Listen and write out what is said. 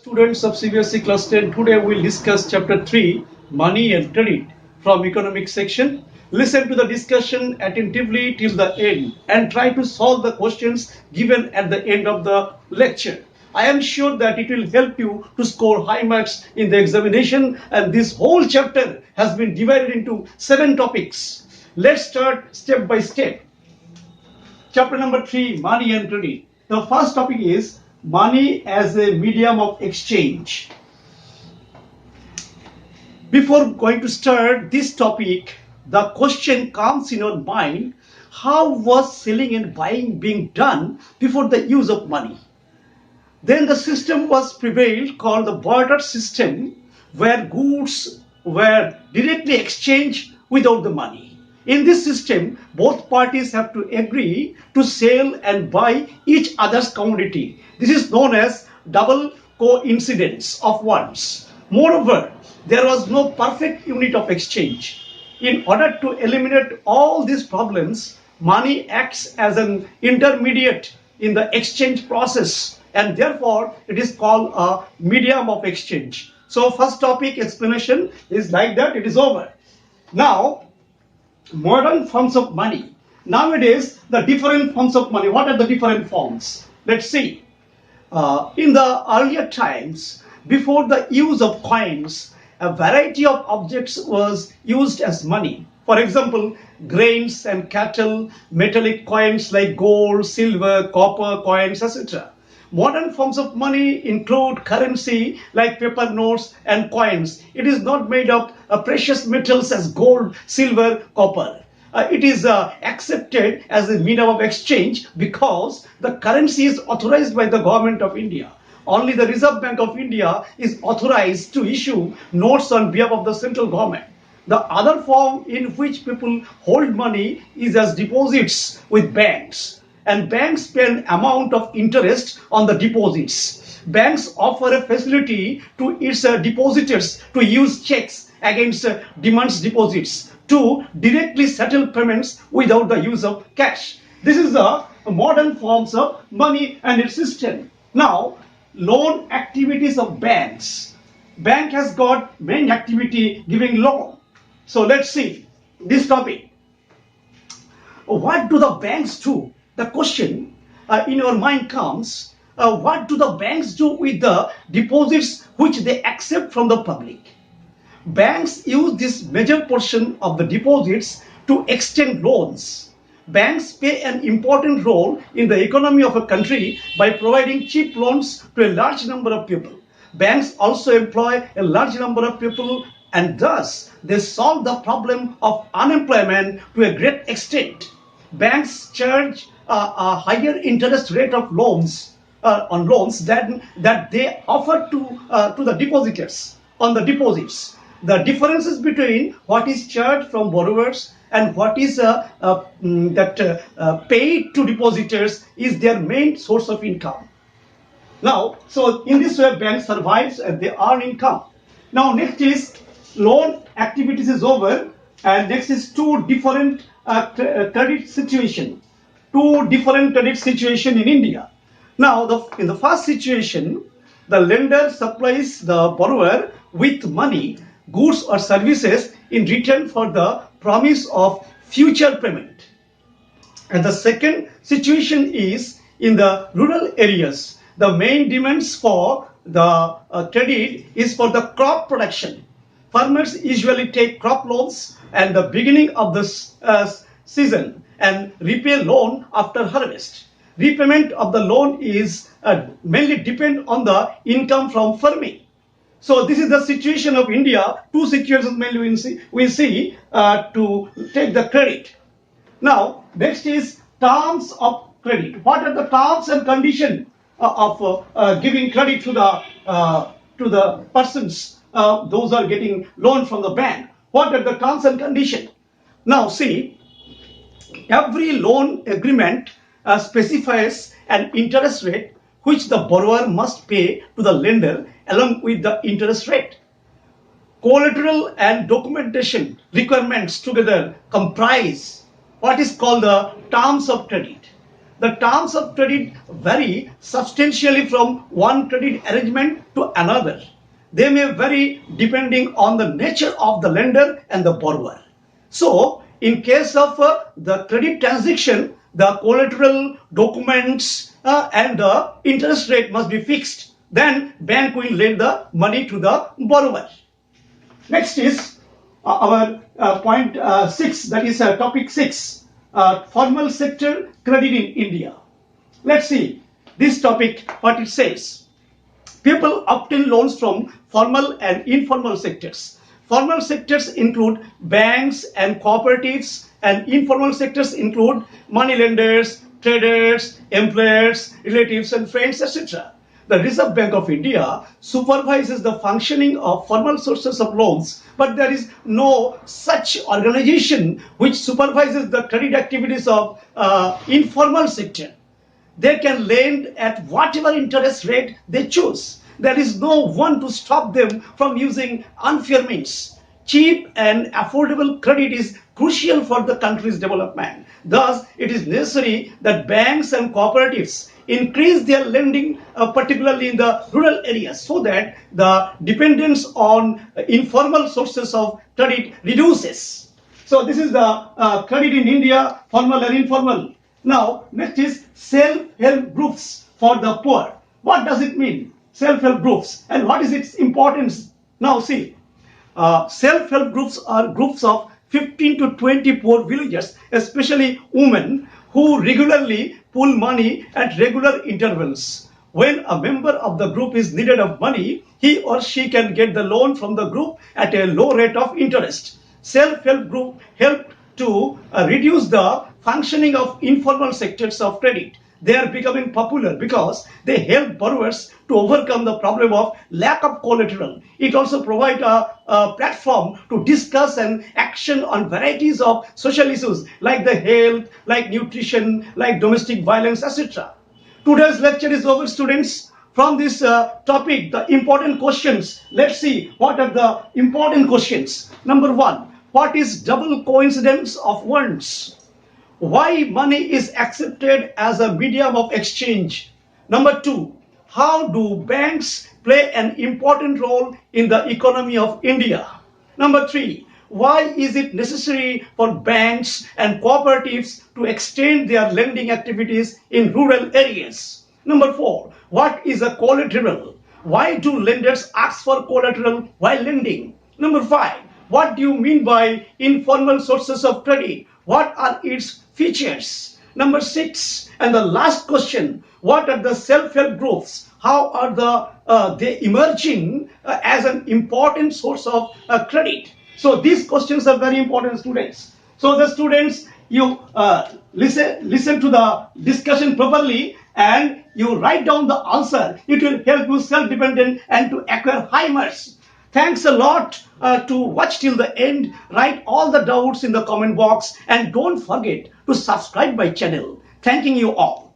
Students of CBSE Class 10, today we will discuss Chapter 3, Money and Credit from Economics section. Listen to the discussion attentively till the end and try to solve the questions given at the end of the lecture. I am sure that it will help you to score high marks in the examination, and this whole chapter has been divided into 7 topics. Let's start step by step. Chapter number 3, Money and Credit. The first topic is money as a medium of exchange. Before going to start this topic, the question comes in your mind, how was selling and buying being done before the use of money? Then the system was prevailed called the barter system, where goods were directly exchanged without the money. In this system, both parties have to agree to sell and buy each other's commodity. This is known as double coincidence of wants. Moreover, there was no perfect unit of exchange. In order to eliminate all these problems, money acts as an intermediate in the exchange process, and therefore it is called a medium of exchange. So first topic explanation is like that, it is over. Now, modern forms of money. Nowadays, the different forms of money. What are the different forms? Let's see. In the earlier times, before the use of coins, a variety of objects was used as money. For example, grains and cattle, metallic coins like gold, silver, copper coins, etc. Modern forms of money include currency like paper notes and coins. It is not made of precious metals as gold, silver, copper. It is accepted as a medium of exchange because the currency is authorized by the government of India. Only the Reserve Bank of India is authorized to issue notes on behalf of the central government. The other form in which people hold money is as deposits with banks. And banks pay an amount of interest on the deposits. Banks offer a facility to its depositors to use checks against demand deposits to directly settle payments without the use of cash. This is the modern forms of money and its system. Now, loan activities of banks. Bank has got main activity giving loan. So let's see this topic. What do the banks do? The question in your mind comes, what do the banks do with the deposits which they accept from the public? Banks use this major portion of the deposits to extend loans. Banks play an important role in the economy of a country by providing cheap loans to a large number of people. Banks also employ a large number of people, and thus they solve the problem of unemployment to a great extent. Banks charge a higher interest rate of loans on loans that they offer to the depositors on the deposits. The differences between what is charged from borrowers and what is paid to depositors is their main source of income. Now, so in this way, bank survives and they earn income. Now, next is loan activities is over, and next is two different credit situation. Two different credit situation in India. Now, in the first situation, the lender supplies the borrower with money, goods or services in return for the promise of future payment. And the second situation is in the rural areas. The main demands for the credit is for the crop production. Farmers usually take crop loans at the beginning of the season and repay loan after harvest. Repayment of the loan is mainly depend on the income from farming. So this is the situation of India. Two situations mainly we see to take the credit. Now, next is terms of credit. What are the terms and conditions of giving credit to the persons? Those are getting loan from the bank. What are the terms and conditions? Now, see, every loan agreement specifies an interest rate which the borrower must pay to the lender along with the interest rate. Collateral and documentation requirements together comprise what is called the terms of credit. The terms of credit vary substantially from one credit arrangement to another. They may vary depending on the nature of the lender and the borrower. So, in case of the credit transaction, the collateral, documents, and the interest rate must be fixed. Then bank will lend the money to the borrower. Next is our point 6, that is topic 6, formal sector credit in India. Let's see this topic, what it says. People obtain loans from formal and informal sectors. Formal sectors include banks and cooperatives, and informal sectors include money lenders, traders, employers, relatives and friends, etc. The Reserve Bank of India supervises the functioning of formal sources of loans, but there is no such organization which supervises the credit activities of informal sector. They can lend at whatever interest rate they choose. There is no one to stop them from using unfair means. Cheap and affordable credit is crucial for the country's development. Thus, it is necessary that banks and cooperatives increase their lending, particularly in the rural areas, so that the dependence on informal sources of credit reduces. So this is the credit in India, formal and informal. Now, next is self-help groups for the poor. What does it mean? Self-help groups, and what is its importance? Now see, self-help groups are groups of 15 to 20 poor villagers, especially women, who regularly pool money at regular intervals. When a member of the group is needed of money, he or she can get the loan from the group at a low rate of interest. Self-help group help to reduce the functioning of informal sectors of credit. They are becoming popular because they help borrowers to overcome the problem of lack of collateral. It also provides a platform to discuss and action on varieties of social issues like the health, like nutrition, like domestic violence, etc. Today's lecture is over, students. From this topic, the important questions. Let's see what are the important questions. Number 1, what is double coincidence of words? Why money is accepted as a medium of exchange? Number 2, how do banks play an important role in the economy of India? Number 3, why is it necessary for banks and cooperatives to extend their lending activities in rural areas? Number 4, what is a collateral? Why do lenders ask for collateral while lending? Number 5, what do you mean by informal sources of credit? What are its features? Number 6, and the last question, what are the self-help groups? How are they emerging as an important source of credit? So these questions are very important, students. So the students, you listen to the discussion properly and you write down the answer. It will help you self-dependent and to acquire high marks. Thanks a lot to watch till the end. Write all the doubts in the comment box and don't forget to subscribe my channel. Thanking you all.